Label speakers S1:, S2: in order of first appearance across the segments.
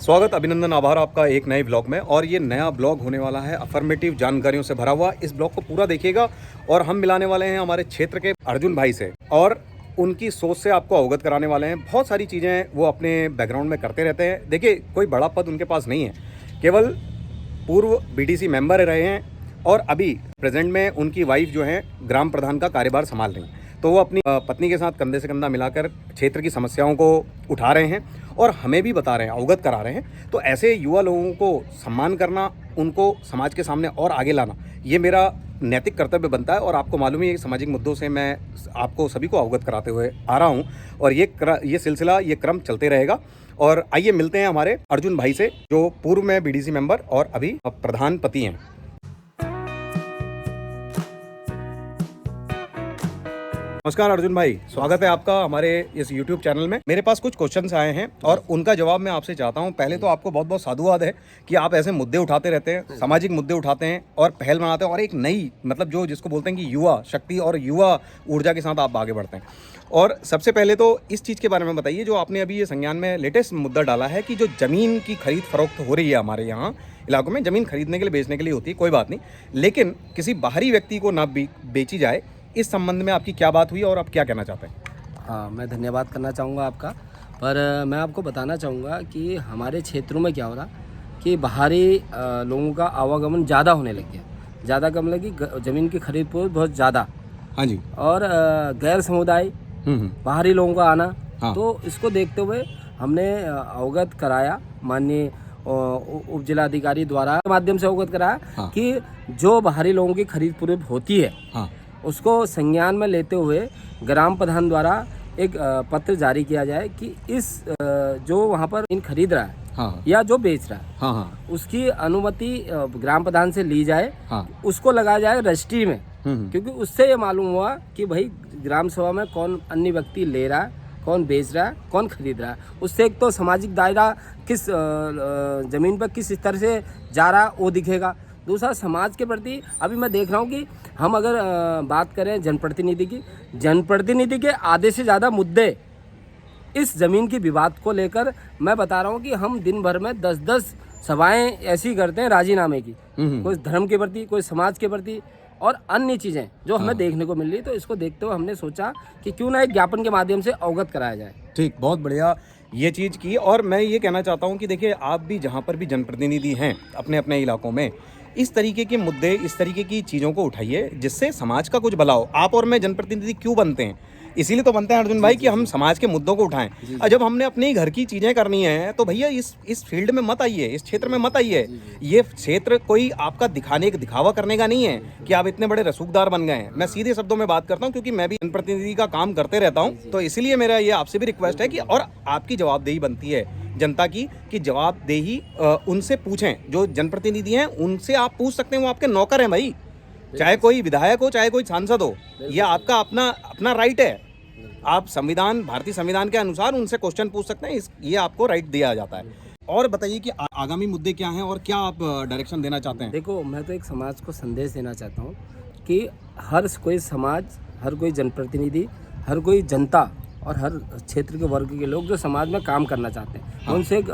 S1: स्वागत, अभिनंदन, आभार आपका एक नए ब्लॉग में। और ये नया ब्लॉग होने वाला है अफर्मेटिव जानकारियों से भरा हुआ। इस ब्लॉग को पूरा देखिएगा और हम मिलाने वाले हैं हमारे क्षेत्र के अर्जुन भाई से और उनकी सोच से आपको अवगत कराने वाले हैं। बहुत सारी चीज़ें वो अपने बैकग्राउंड में करते रहते हैं। देखिए, कोई बड़ा पद उनके पास नहीं है, केवल पूर्व बीडीसी मेंबर रहे हैं और अभी प्रेजेंट में उनकी वाइफ जो है ग्राम प्रधान का कार्यभार संभाल रही हैं। तो वो अपनी पत्नी के साथ कंधे से कंधा मिलाकर क्षेत्र की समस्याओं को उठा रहे हैं और हमें भी बता रहे हैं, अवगत करा रहे हैं। तो ऐसे युवा लोगों को सम्मान करना, उनको समाज के सामने और आगे लाना, ये मेरा नैतिक कर्तव्य बनता है। और आपको मालूम है, सामाजिक मुद्दों से मैं आपको सभी को अवगत कराते हुए आ रहा हूँ और ये सिलसिला, ये क्रम चलते रहेगा। और आइए मिलते हैं हमारे अर्जुन भाई से, जो पूर्व में बीडीसी मेंबर और अभी प्रधान पति हैं। नमस्कार अर्जुन भाई, स्वागत है आपका हमारे इस YouTube चैनल में। मेरे पास कुछ क्वेश्चंस आए हैं और उनका जवाब मैं आपसे चाहता हूं। पहले तो आपको बहुत बहुत साधुवाद है कि आप ऐसे मुद्दे उठाते रहते हैं, सामाजिक मुद्दे उठाते हैं और पहल बनाते हैं और एक नई, मतलब जो जिसको बोलते हैं कि युवा शक्ति और युवा ऊर्जा के साथ आप आगे बढ़ते हैं। और सबसे पहले तो इस चीज़ के बारे में बताइए, जो आपने अभी ये संज्ञान में लेटेस्ट मुद्दा डाला है कि जो ज़मीन की खरीद फरोख्त हो रही है हमारे यहाँ इलाकों में, ज़मीन खरीदने के लिए, बेचने के लिए होती है, कोई बात नहीं, लेकिन किसी बाहरी व्यक्ति को ना बेची जाए, इस संबंध में आपकी क्या बात हुई और आप क्या कहना चाहते हैं?
S2: हाँ, मैं धन्यवाद करना चाहूँगा आपका। पर मैं आपको बताना चाहूँगा कि हमारे क्षेत्रों में क्या हो रहा कि बाहरी लोगों का आवागमन ज़्यादा होने लग गया। ज़्यादा कम लगी, ज़मीन की खरीद फरोख्त बहुत ज़्यादा।
S1: हाँ जी।
S2: और गैर समुदाय बाहरी लोगों का आना।
S1: हाँ।
S2: तो इसको देखते हुए हमने अवगत कराया, माननीय उप जिलाधिकारी द्वारा माध्यम से अवगत कराया। हाँ। कि जो बाहरी लोगों की खरीद फरोख्त होती है, हाँ, उसको संज्ञान में लेते हुए ग्राम प्रधान द्वारा एक पत्र जारी किया जाए कि इस जो वहाँ पर इन खरीद रहा है, हाँ, या जो बेच रहा है, हाँ, हाँ, उसकी अनुमति ग्राम प्रधान से ली जाए, हाँ, उसको लगाया जाए रजिस्ट्री में। क्योंकि उससे ये मालूम हुआ कि भाई ग्राम सभा में कौन अन्य व्यक्ति ले रहा है, कौन बेच रहा है, कौन खरीद रहा है। उससे एक तो सामाजिक दायरा किस जमीन पर किस स्तर से जा रहा है वो दिखेगा। दूसरा, समाज के प्रति अभी मैं देख रहा हूँ कि हम अगर बात करें जनप्रतिनिधि की, जनप्रतिनिधि के आधे से ज़्यादा मुद्दे इस ज़मीन की विवाद को लेकर, मैं बता रहा हूँ कि हम दिन भर में 10-10 सभाएं ऐसी करते हैं राजीनामे की, कोई धर्म के प्रति, कोई समाज के प्रति और अन्य चीज़ें जो हमें देखने को मिल रही। तो इसको देखते हुए हमने सोचा कि क्यों ना एक ज्ञापन के माध्यम से अवगत कराया जाए।
S1: ठीक, बहुत बढ़िया ये चीज़ की। और मैं ये कहना चाहता हूँ कि देखिए, आप भी जहाँ पर भी जनप्रतिनिधि हैं अपने अपने इलाकों में, इस तरीके के मुद्दे, इस तरीके की चीज़ों को उठाइए जिससे समाज का कुछ भला हो। आप और मैं जनप्रतिनिधि क्यों बनते हैं? इसीलिए तो बनते हैं अर्जुन भाई, कि हम समाज के मुद्दों को उठाएं। और जब हमने अपने घर की चीज़ें करनी है तो भैया इस फील्ड में मत आइए, इस क्षेत्र में मत आइए। ये क्षेत्र कोई आपका दिखावा करने का नहीं है कि आप इतने बड़े रसूखदार बन गए हैं। मैं सीधे शब्दों में बात करता हूँ, क्योंकि मैं भी जनप्रतिनिधि का काम करते रहता हूँ। तो इसीलिए मेरा ये आपसे भी रिक्वेस्ट है कि, और आपकी जवाबदेही बनती है जनता की, कि जवाबदेही उनसे पूछें, जो जनप्रतिनिधि हैं उनसे आप पूछ सकते हैं, वो आपके नौकर हैं भाई। चाहे कोई विधायक हो, चाहे कोई सांसद हो, यह आपका अपना राइट है। आप संविधान, भारतीय संविधान के अनुसार उनसे क्वेश्चन पूछ सकते हैं, ये आपको राइट दिया जाता है। और बताइए कि आगामी मुद्दे क्या हैं और क्या आप डायरेक्शन देना चाहते हैं?
S2: देखो, मैं तो एक समाज को संदेश देना चाहता हूँ कि हर कोई समाज, हर कोई जनप्रतिनिधि, हर कोई जनता और हर क्षेत्र के वर्ग के लोग जो समाज में काम करना चाहते हैं, हाँ, उनसे एक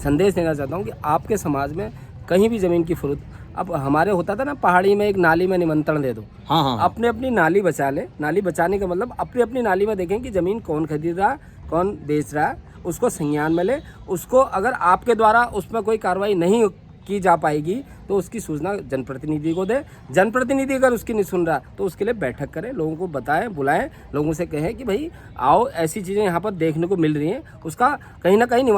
S2: संदेश देना चाहता हूँ कि आपके समाज में कहीं भी ज़मीन की फरोख्त, अब हमारे होता था ना, पहाड़ी में एक नाली में निमंत्रण दे दो। हाँ, हाँ, अपने अपनी नाली बचा ले। नाली बचाने का मतलब अपनी अपनी नाली में देखें कि ज़मीन कौन खरीद रहा है, कौन बेच रहा है, उसको संज्ञान में ले। उसको अगर आपके द्वारा उसमें कोई कार्रवाई नहीं की जा पाएगी तो उसकी सूचना जनप्रतिनिधि को दे। जनप्रतिनिधि अगर उसकी नहीं सुन रहा तो उसके लिए बैठक करें, लोगों को बताएं, बुलाएं, लोगों से कहें कि भाई आओ, ऐसी चीज़ें यहाँ पर देखने को मिल रही हैं, उसका कहीं ना कहीं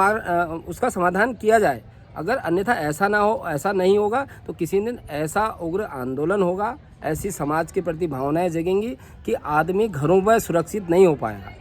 S2: उसका समाधान किया जाए। अगर अन्यथा ऐसा ना हो, ऐसा नहीं होगा तो किसी दिन ऐसा उग्र आंदोलन होगा, ऐसी समाज के प्रति भावनाएं जगेंगी कि आदमी घरों में सुरक्षित नहीं हो पाएगा।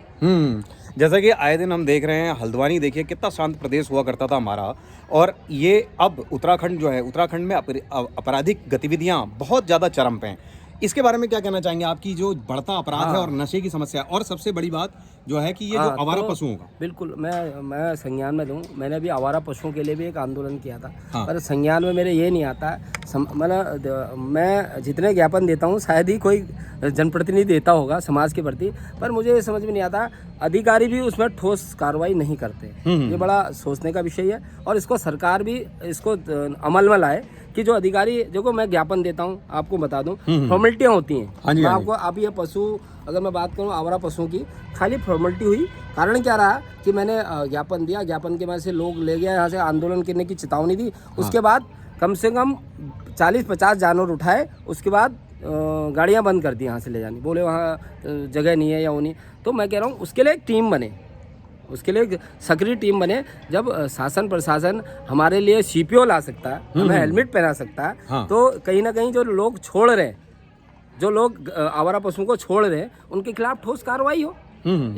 S1: जैसा कि आए दिन हम देख रहे हैं, हल्द्वानी देखिए कितना शांत प्रदेश हुआ करता था हमारा, और ये अब उत्तराखंड जो है, उत्तराखंड में आपराधिक गतिविधियां बहुत ज़्यादा चरम पे हैं। इसके बारे में क्या कहना चाहेंगे? आपकी जो बढ़ता अपराध है और नशे की समस्या, और सबसे बड़ी बात जो है कि ये जो आवारा पशुओं का,
S2: बिल्कुल मैं संज्ञान में दूं। मैंने भी आवारा पशुओं के लिए भी एक आंदोलन किया था, पर संज्ञान में मेरे ये नहीं आता मतलब मैं जितने ज्ञापन देता हूँ शायद ही कोई जनप्रतिनिधि देता होगा समाज के प्रति, पर मुझे ये समझ में नहीं आता अधिकारी भी उसमें ठोस कार्रवाई नहीं करते। ये बड़ा सोचने का विषय है और इसको सरकार भी इसको अमल में लाए कि जो अधिकारी जो मैं ज्ञापन देता हूँ, आपको बता दूं फॉर्मेलिटियाँ होती हैं। मैं आपको आप ये पशु, अगर मैं बात करूँ आवारा पशुओं की, खाली फॉर्मेलिटी हुई। कारण क्या रहा कि मैंने ज्ञापन दिया, ज्ञापन के बाद से लोग ले गया, यहाँ से आंदोलन करने की चेतावनी दी, उसके बाद कम से कम 40-50 जानवर उठाए, उसके बाद गाड़ियाँ बंद कर दी यहाँ से ले जानी, बोले वहाँ जगह नहीं है या वो नहीं। तो मैं कह रहा हूँ उसके लिए एक टीम बने, उसके लिए एक सक्रिय टीम बने। जब शासन प्रशासन हमारे लिए सीपीओ ला सकता है, हमें हेलमेट पहना सकता है,
S1: हाँ।
S2: तो कहीं ना कहीं जो लोग छोड़ रहे हैं, जो लोग आवारा पशुओं को छोड़ रहे हैं, उनके खिलाफ ठोस कार्रवाई हो।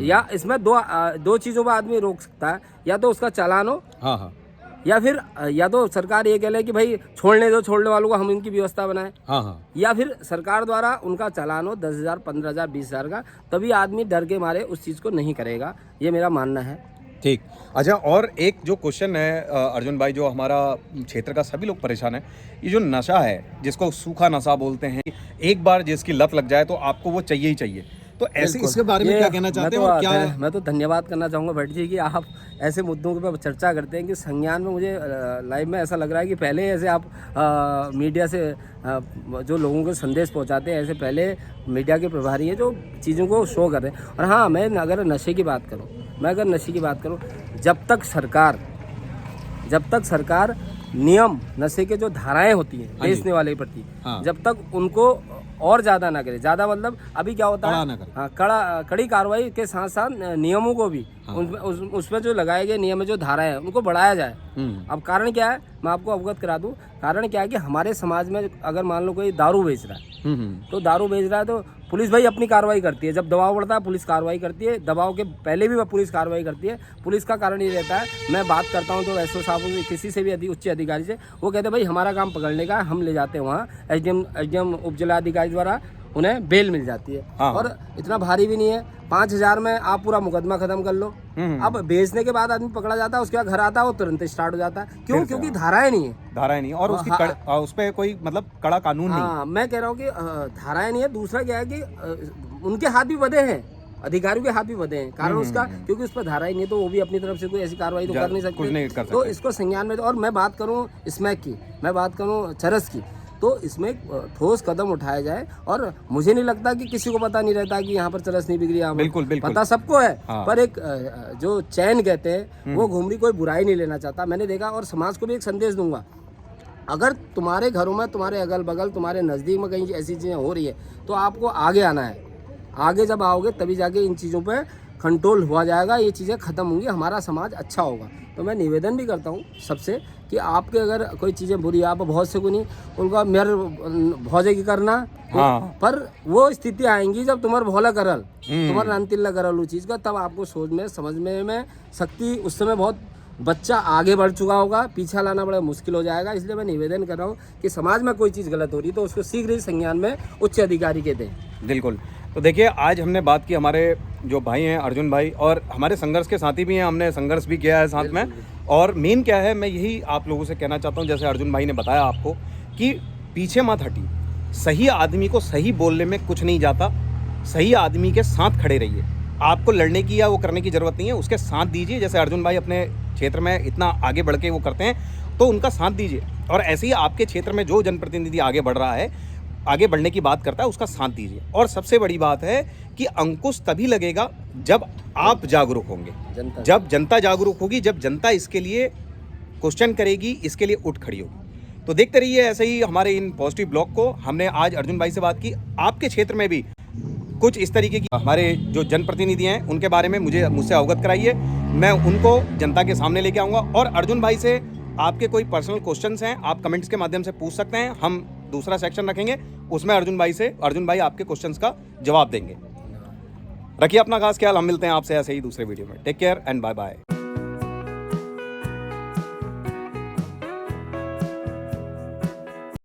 S2: या इसमें दो चीज़ों पर आदमी रोक सकता है, या तो उसका चालान हो,
S1: हाँ,
S2: या फिर या तो सरकार ये कह ले कि भाई छोड़ने दो, छोड़ने वालों को हम इनकी व्यवस्था बनाएं,
S1: हाँ,
S2: या फिर सरकार द्वारा उनका चालान हो 10,000, 15,000, 20,000 का, तभी आदमी डर के मारे उस चीज़ को नहीं करेगा। ये मेरा मानना है।
S1: ठीक। अच्छा, और एक जो क्वेश्चन है अर्जुन भाई, जो हमारा क्षेत्र का सभी लोग परेशान है, ये जो नशा है जिसको सूखा नशा बोलते हैं, एक बार जिसकी लत लग जाए तो आपको वो चाहिए ही चाहिए, तो ऐसे इसके बारे में क्या कहना चाहते हैं? और क्या
S2: मैं तो धन्यवाद करना चाहूँगा भट्ट जी कि आप ऐसे मुद्दों के पर चर्चा करते हैं कि संज्ञान में मुझे लाइव में ऐसा लग रहा है कि पहले ऐसे आप मीडिया से जो लोगों को संदेश पहुंचाते हैं, ऐसे पहले मीडिया के प्रभारी है जो चीज़ों को शो कर रहे हैं। और हाँ, मैं अगर नशे की बात करूँ, जब तक सरकार नियम, नशे के जो धाराएं होती हैं बेचने वाले के प्रति, जब तक उनको और ज़्यादा ना करे, ज़्यादा मतलब अभी क्या होता है, हाँ, कड़ी कार्रवाई के साथ साथ नियमों को भी उसमें जो लगाए गए नियम, जो धारा है, उनको बढ़ाया जाए। अब कारण क्या है, मैं आपको अवगत करा दूं। कारण क्या है कि हमारे समाज में अगर मान लो कोई दारू बेच रहा है, तो दारू बेच रहा है तो पुलिस भाई अपनी कार्रवाई करती है। जब दबाव बढ़ता है पुलिस कार्रवाई करती है, दबाव के पहले भी पुलिस कार्रवाई करती है। पुलिस का कारण ये रहता है, मैं बात करता हूँ तो एसओ साहब किसी से भी उच्च अधिकारी से, वो कहते हैं भाई हमारा काम पकड़ने का, हम ले जाते हैं वहाँ, एसडीएम उप जिलाधिकारी द्वारा उन्हें बेल मिल जाती है। और इतना भारी भी नहीं है, 5,000 में आप पूरा मुकदमा खत्म कर लो। अब बेचने के बाद आदमी पकड़ा जाता है, उसके बाद घर आता है, वो तुरंत स्टार्ट हो जाता है। क्यों? क्योंकि धाराएं नहीं है और
S1: उस पे कोई मतलब कड़ा कानून नहीं।
S2: मैं कह रहा हूँ कि धाराएं नहीं है। दूसरा क्या है कि उनके हाथ भी बंधे हैं, अधिकारियों के हाथ भी बंधे हैं। कारण उसका क्योंकि उस पर धारा ही नहीं है, तो वो भी अपनी तरफ से कोई ऐसी कार्रवाई तो कर नहीं सकते। तो इसको संज्ञान में, और मैं बात करूँ स्मैक की, मैं बात करूँ चरस की, तो इसमें ठोस कदम उठाया जाए। और मुझे नहीं लगता कि किसी को पता नहीं रहता कि यहाँ पर चरस नहीं बिक रही है।
S1: बिल्कुल।
S2: पता सबको है। पर एक जो चैन कहते हैं, वो घूम रही, कोई बुराई नहीं लेना चाहता, मैंने देखा। और समाज को भी एक संदेश दूंगा, अगर तुम्हारे घरों में, तुम्हारे अगल बगल, तुम्हारे नज़दीक में कहीं ऐसी चीज़ें हो रही है, तो आपको आगे आना है। आगे जब आओगे तभी जाके इन चीज़ों पे कंट्रोल हुआ जाएगा, ये चीज़ें ख़त्म होंगी, हमारा समाज अच्छा होगा। तो मैं निवेदन भी करता हूँ सबसे कि आपके अगर कोई चीज़ें बुरी, आप बहुत से को नहीं उनका मेर भौजे की करना, पर वो स्थिति आएंगी जब तुम्हारे भोला करल, तुम्हारा नंतिल्ला करल वो चीज़ का, तब आपको सोच में समझने में शक्ति, उस समय बहुत बच्चा आगे बढ़ चुका होगा, पीछा लाना बड़ा मुश्किल हो जाएगा। इसलिए मैं निवेदन कर रहा हूँ कि समाज में कोई चीज़ गलत हो रही तो उसको शीघ्र ही संज्ञान में उच्च अधिकारी के दें।
S1: बिल्कुल। तो देखिए, आज हमने बात की, हमारे जो भाई हैं अर्जुन भाई, और हमारे संघर्ष के साथी भी हैं, हमने संघर्ष भी किया है साथ में। और मेन क्या है, मैं यही आप लोगों से कहना चाहता हूँ, जैसे अर्जुन भाई ने बताया आपको, कि पीछे मत हटिए। सही आदमी को सही बोलने में कुछ नहीं जाता, सही आदमी के साथ खड़े रहिए। आपको लड़ने की या वो करने की ज़रूरत नहीं है, उसके साथ दीजिए। जैसे अर्जुन भाई अपने क्षेत्र में इतना आगे बढ़ के वो करते हैं, तो उनका साथ दीजिए। और ऐसे ही आपके क्षेत्र में जो जनप्रतिनिधि आगे बढ़ रहा है, आगे बढ़ने की बात करता है, उसका साथ दीजिए। और सबसे बड़ी बात है कि अंकुश तभी लगेगा जब आप जागरूक होंगे, जब जनता जागरूक होगी, जब जनता इसके लिए क्वेश्चन करेगी, इसके लिए उठ खड़ी होगी। तो देखते रहिए ऐसे ही हमारे इन पॉजिटिव ब्लॉग को। हमने आज अर्जुन भाई से बात की, आपके क्षेत्र में भी कुछ इस तरीके की हमारे जो जनप्रतिनिधि हैं उनके बारे में मुझसे अवगत कराइए, मैं उनको जनता के सामने लेके आऊँगा। और अर्जुन भाई से आपके कोई पर्सनल क्वेश्चंस हैं, आप कमेंट्स के माध्यम से पूछ सकते हैं। हम दूसरा सेक्शन रखेंगे, उसमें अर्जुन भाई आपके क्वेश्चंस का जवाब देंगे। रखिए अपना खास ख्याल, हम मिलते हैं आपसे ऐसे ही दूसरे वीडियो में। Take care and bye bye.